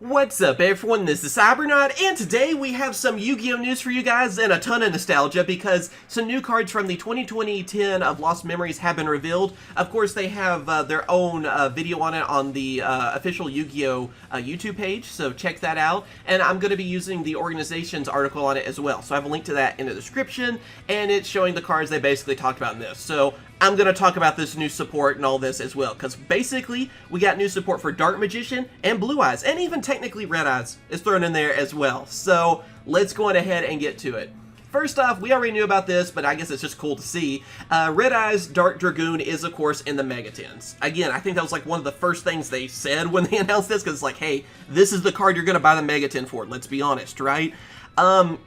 What's up everyone, this is CyberKnight, and today we have some Yu-Gi-Oh news for you guys and a ton of nostalgia because some new cards from the 2020-10 of Lost Memories have been revealed. Of course, they have their own video on it on the official Yu-Gi-Oh YouTube page, so check that out. And I'm going to be using the organization's article on it as well, so I have a link to that in the description, and it's showing the cards they basically talked about in this. So I'm going to talk about this new support and all this as well, because basically, we got new support for Dark Magician and Blue Eyes, and even technically Red Eyes is thrown in there as well. So, let's go on ahead and get to it. First off, we already knew about this, but I guess it's just cool to see. Red Eyes Dark Dragoon is, of course, in the Mega Tens. Again, I think that was like one of the first things they said when they announced this, because it's like, hey, this is the card you're going to buy the Mega Ten for, let's be honest, right?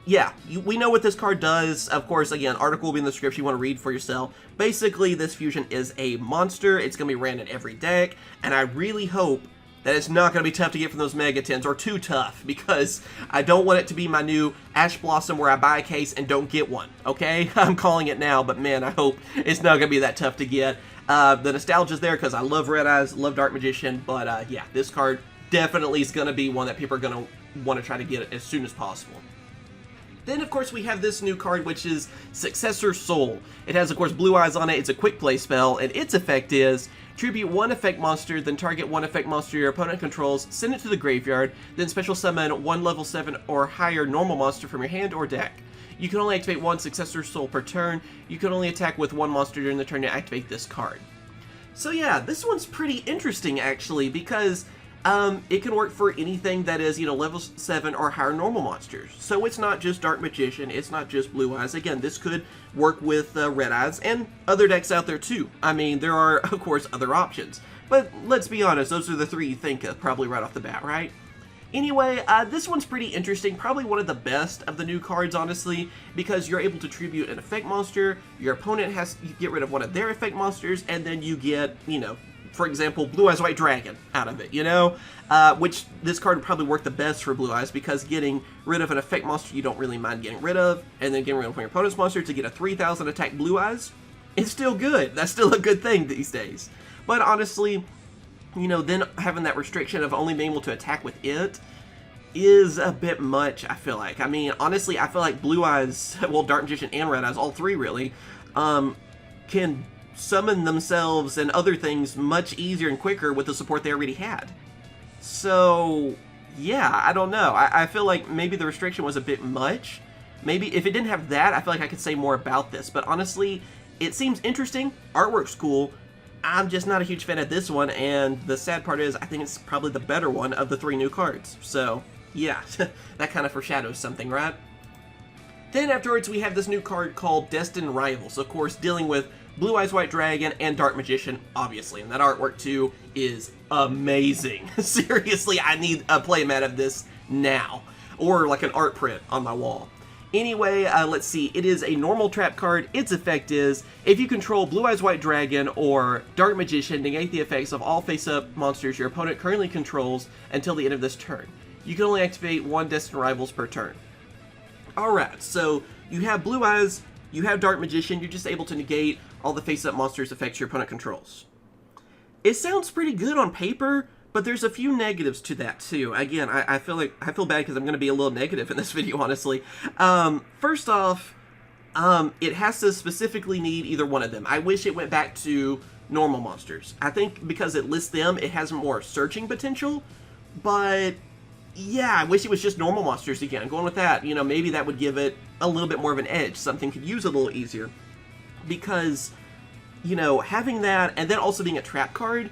Yeah, we know what this card does. Of course, again, article will be in the description, you want to read for yourself. Basically, this fusion is a monster. It's going to be ran in every deck, and I really hope that it's not going to be tough to get from those Mega Tens, or too tough, because I don't want it to be my new Ash Blossom where I buy a case and don't get one, okay? I'm calling it now, but man, I hope it's not going to be that tough to get. The nostalgia's there because I love Red Eyes, love Dark Magician, but yeah, this card definitely is going to be one that people are going to want to try to get as soon as possible. Then, of course, we have this new card, which is Successor Soul. It has, of course, Blue Eyes on it. It's a quick play spell, and its effect is tribute one effect monster, then target one effect monster your opponent controls, send it to the graveyard, then special summon one level 7 or higher normal monster from your hand or deck. You can only activate one Successor Soul per turn. You can only attack with one monster during the turn to activate this card. So yeah, this one's pretty interesting, actually, because it can work for anything that is, level 7 or higher normal monsters. So it's not just Dark Magician, it's not just Blue Eyes. Again, this could work with Red Eyes and other decks out there too. I mean, there are, of course, other options. But let's be honest, those are the three you think of probably right off the bat, right? Anyway, this one's pretty interesting, probably one of the best of the new cards, honestly, because you're able to tribute an effect monster, your opponent has to get rid of one of their effect monsters, and then you get, for example, Blue Eyes White Dragon out of it, which this card would probably work the best for Blue Eyes, because getting rid of an effect monster you don't really mind getting rid of, and then getting rid of your opponent's monster to get a 3,000 attack Blue Eyes, it's still good. That's still a good thing these days. But honestly, then having that restriction of only being able to attack with it is a bit much, I feel like. I mean, honestly, I feel like Blue Eyes, well, Dark Magician and Red Eyes, all three really, can summon themselves and other things much easier and quicker with the support they already had. So, yeah, I don't know. I feel like maybe the restriction was a bit much. Maybe if it didn't have that, I feel like I could say more about this. But honestly, it seems interesting. Artwork's cool. I'm just not a huge fan of this one, and the sad part is I think it's probably the better one of the three new cards. So, yeah, that kind of foreshadows something, right? Then afterwards, we have this new card called Destin Rivals, of course, dealing with Blue Eyes White Dragon and Dark Magician, obviously, and that artwork, too, is amazing. Seriously, I need a playmat of this now, or like an art print on my wall. Anyway, let's see, it is a normal trap card. Its effect is, if you control Blue Eyes White Dragon or Dark Magician, negate the effects of all face-up monsters your opponent currently controls until the end of this turn. You can only activate one Destin Rivals per turn. Alright, so you have Blue Eyes, you have Dark Magician, you're just able to negate all the face-up monsters effects your opponent controls. It sounds pretty good on paper, but there's a few negatives to that too. Again, I feel bad because I'm going to be a little negative in this video, honestly. First off, it has to specifically need either one of them. I wish it went back to normal monsters. I think because it lists them, it has more searching potential, but yeah, I wish it was just normal monsters again. Going with that, maybe that would give it a little bit more of an edge. Something could use it a little easier. Because, having that, and then also being a trap card,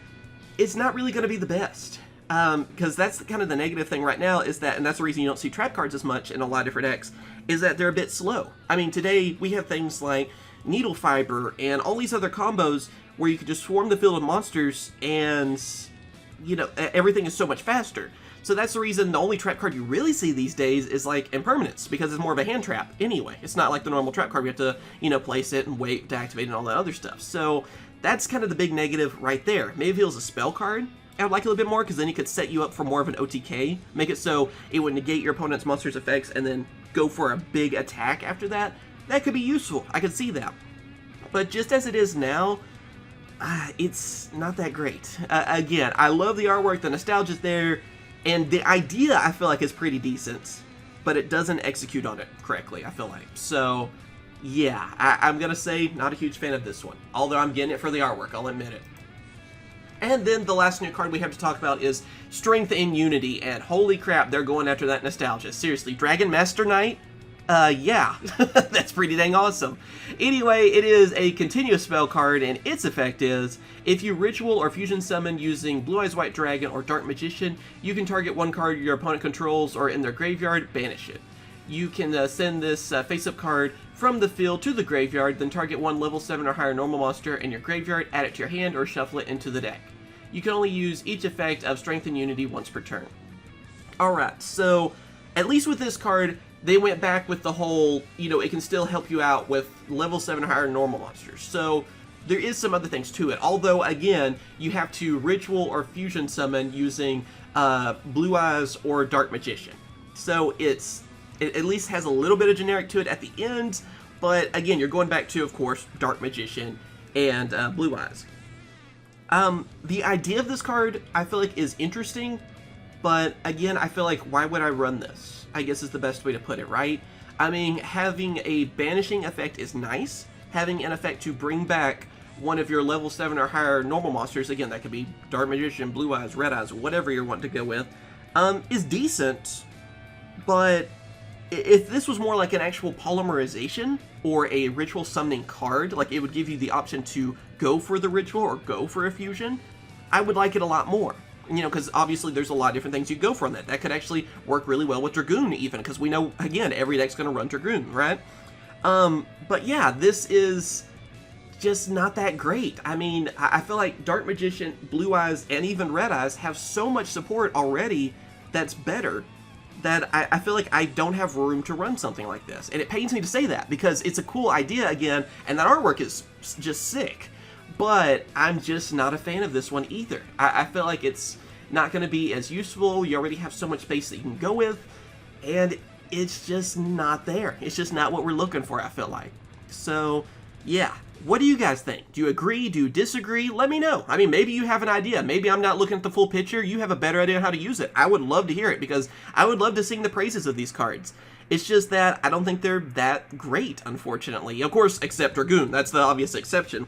it's not really going to be the best. Because that's kind of the negative thing right now, is that, and that's the reason you don't see trap cards as much in a lot of different decks, is that they're a bit slow. I mean, today we have things like Needle Fiber and all these other combos where you can just swarm the field of monsters and, everything is so much faster. So that's the reason the only trap card you really see these days is like Impermanence, because it's more of a hand trap anyway. It's not like the normal trap card where you have to, place it and wait to activate and all that other stuff. So that's kind of the big negative right there. Maybe if it was a spell card, I would like it a little bit more, because then it could set you up for more of an OTK. Make it so it would negate your opponent's monster's effects and then go for a big attack after that. That could be useful. I could see that. But just as it is now, it's not that great. Again, I love the artwork. The nostalgia's there. And the idea, I feel like, is pretty decent, but it doesn't execute on it correctly, I feel like. So, yeah, I'm going to say not a huge fan of this one. Although I'm getting it for the artwork, I'll admit it. And then the last new card we have to talk about is Strength and Unity, and holy crap, they're going after that nostalgia. Seriously, Dragon Master Knight? Yeah, that's pretty dang awesome. Anyway, it is a continuous spell card, and its effect is, if you ritual or fusion summon using Blue Eyes White Dragon or Dark Magician, you can target one card your opponent controls or in their graveyard, banish it. You can send this face-up card from the field to the graveyard, then target one level 7 or higher normal monster in your graveyard, add it to your hand, or shuffle it into the deck. You can only use each effect of Strength and Unity once per turn. Alright, so at least with this card, they went back with the whole, you know, it can still help you out with level 7 or higher normal monsters. So there is some other things to it. Although, again, you have to ritual or fusion summon using Blue Eyes or Dark Magician. So it at least has a little bit of generic to it at the end. But again, you're going back to, of course, Dark Magician and Blue Eyes. The idea of this card, I feel like, is interesting. But again, I feel like, why would I run this? I guess is the best way to put it, right? I mean, having a banishing effect is nice. Having an effect to bring back one of your level 7 or higher normal monsters, again, that could be Dark Magician, Blue Eyes, Red Eyes, whatever you're wanting to go with, is decent. But if this was more like an actual polymerization or a ritual summoning card, like it would give you the option to go for the ritual or go for a fusion, I would like it a lot more. You know, because obviously there's a lot of different things you go for on that. That could actually work really well with Dragoon even, because we know, again, every deck's going to run Dragoon, right? But yeah, this is just not that great. I mean, I feel like Dark Magician, Blue Eyes, and even Red Eyes have so much support already that's better, that I feel like I don't have room to run something like this. And it pains me to say that, because it's a cool idea again, and that artwork is just sick. But I'm just not a fan of this one either. I feel like it's not going to be as useful. You already have so much space that you can go with, and it's just not there. It's just not what we're looking for, I feel like. So, yeah. What do you guys think? Do you agree? Do you disagree? Let me know. I mean, maybe you have an idea. Maybe I'm not looking at the full picture. You have a better idea on how to use it. I would love to hear it, because I would love to sing the praises of these cards. It's just that I don't think they're that great, unfortunately. Of course, except Dragoon. That's the obvious exception.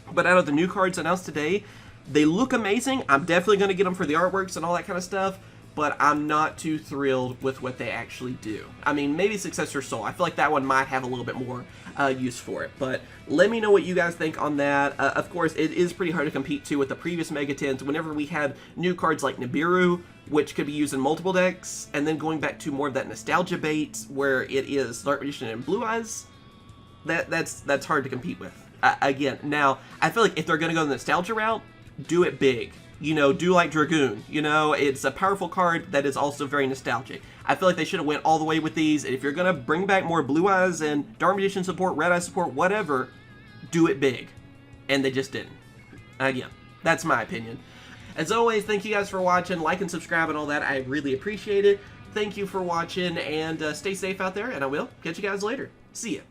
But out of the new cards announced today, they look amazing. I'm definitely going to get them for the artworks and all that kind of stuff, but I'm not too thrilled with what they actually do. I mean, maybe Successor Soul. I feel like that one might have a little bit more use for it, but let me know what you guys think on that. Of course, it is pretty hard to compete, too, with the previous Mega 10s. Whenever we had new cards like Nibiru, which could be used in multiple decks, and then going back to more of that nostalgia bait, where it is Dark Magician and Blue Eyes, that's hard to compete with. Again, now, I feel like if they're going to go the nostalgia route, do it big. You know, do like Dragoon. You know, it's a powerful card that is also very nostalgic. I feel like they should have went all the way with these. And if you're going to bring back more Blue Eyes and Dark Magician support, Red Eye support, whatever, do it big. And they just didn't. Again, that's my opinion. As always, thank you guys for watching. Like and subscribe and all that. I really appreciate it. Thank you for watching, and stay safe out there, and I will catch you guys later. See ya.